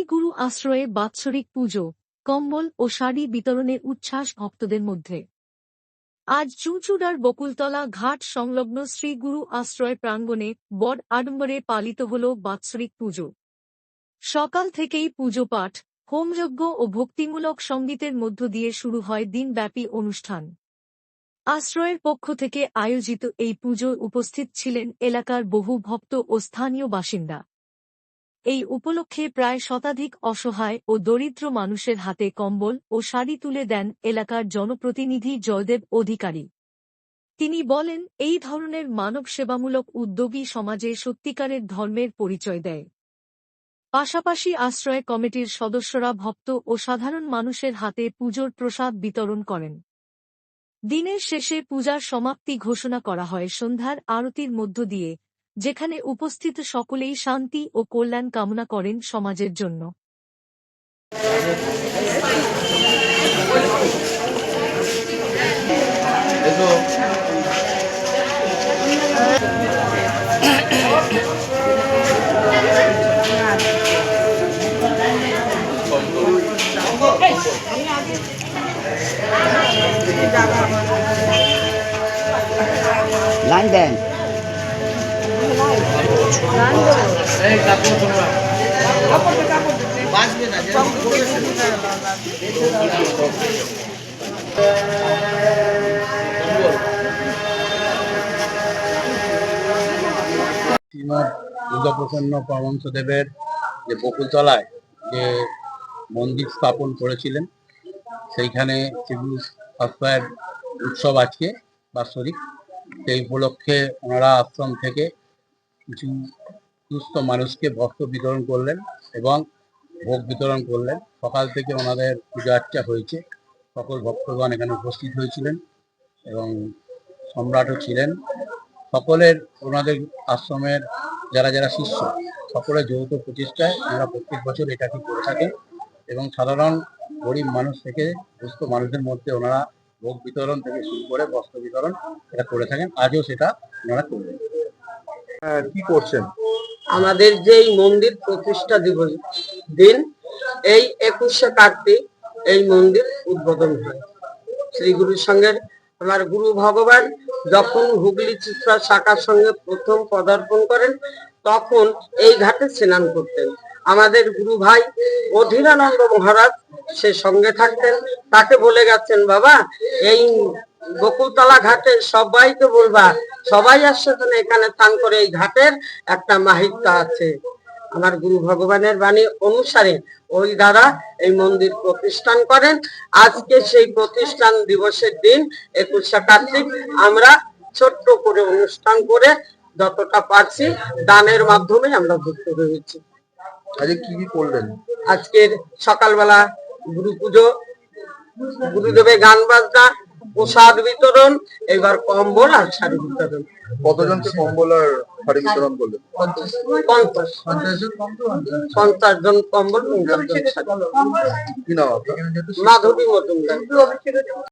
গুরু আশ্রয়ে বাৎসরিক পুজো, কম্বল ও শাড়ি বিতরণের উচ্ছ্বাস ভক্তদের মধ্যে। আজ চুঁচুড়ার বকুলতলা ঘাট সংলগ্ন শ্রী গুরু আশ্রয় প্রাঙ্গণে বড় আড়ম্বরে পালিত হল বাৎসরিক পুজো। সকাল থেকেই পুজো পাঠ, হোমযজ্ঞ ও ভক্তিমূলক সঙ্গীতের মধ্য দিয়ে শুরু হয় দিনব্যাপী অনুষ্ঠান। আশ্রয়ের পক্ষ থেকে আয়োজিত এই পুজোয় উপস্থিত ছিলেন এলাকার বহু ভক্ত ও স্থানীয় বাসিন্দা। এই উপলক্ষে প্রায় শতাধিক অসহায় ও দরিদ্র মানুষের হাতে কম্বল ও শাড়ি তুলে দেন এলাকার জনপ্রতিনিধি জয়দেব অধিকারী। তিনি বলেন, এই ধরনের মানব সেবামূলক উদ্যোগই সমাজে সত্যিকারের ধর্মের পরিচয় দেয়। পাশাপাশি আশ্রয় কমিটির সদস্যরা ভক্ত ও সাধারণ মানুষের হাতে পুজোর প্রসাদ বিতরণ করেন। দিনের শেষে পূজার সমাপ্তি ঘোষণা করা হয় সন্ধ্যার আরতির মধ্য দিয়ে, যেখানে উপস্থিত সকলেই শান্তি ও কল্যাণ কামনা করেন সমাজের জন্য। লাইন দেন। দুর্গাপ্রসন্ন পরমহংসদেবের যে বকুলতলায় যে মন্দির স্থাপন করেছিলেন, সেইখানে শিবু আশ্রয়ের উৎসব আজকে বাৎসরিক। সেই উপলক্ষে ওনারা আশ্রম থেকে কিছু সুস্থ মানুষকে বস্ত্র বিতরণ করলেন এবং ভোগ বিতরণ করলেন। সকাল থেকে ওনাদের পূজা আর্চা হয়েছে, সকল ভক্তগণ এখানে উপস্থিত হয়েছিলেন এবং সম্রাটও ছিলেন। সকলের ওনাদের আশ্রমের যারা যারা শিষ্য সকলের যৌথ প্রচেষ্টায় ওনারা প্রত্যেক বছর এটাকে করে থাকেন এবং সাধারণ গরিব মানুষ থেকে সুস্থ মানুষদের মধ্যে ওনারা ভোগ বিতরণ থেকে শুরু করে বস্ত্র বিতরণ এটা করে থাকেন। আজও সেটা ওনারা করবেন। কি করছেন? আমাদের যে মন্দির প্রতিষ্ঠা দিবস দিন এই 21শে কার্তিক এই মন্দির উদ্বোধন হয়। শ্রী গুরুর সঙ্গে আমার গুরু ভগবান যখন হুগলি চিত্রা শাখার সঙ্গে প্রথম পদার্পণ করেন তখন এই ঘাটে স্নান করতেন। আমাদের গুরু ভাই অধীরানন্দ মহারাজ সে সঙ্গে থাকতেন, তাকে বলে গেছেন, বাবা এই বকুলতলা ঘাটে সবাইকে বলবা সবাই আসছে এখানে স্নান করে, এই ঘাটের একটা মাহিত্য আছে। আমার গুরু ভগবানের বাণী অনুসারে ওই দ্বারা এই মন্দির প্রতিষ্ঠান করেন। আজকে সেই প্রতিষ্ঠান দিবসের দিন 21শে কার্তিক আমরা ছোট্ট করে অনুষ্ঠান করে যতটা পারছি দানের মাধ্যমে আমরা যুক্ত রয়েছি। আজকে কি কি করলেন? আজকের সকালবেলা গুরু পুজো, গুরুদেবের গান বাজনা, প্রসাদ বিতরণ, এবার কম্বল আর শাড়ি বিতরণ। কতজনকে কম্বল আর শাড়ি বিতরণ করলেন? 50 জন কম্বল, 50 জন শাড়ি। কি নাম আপনার? মাধবী মজুমদার।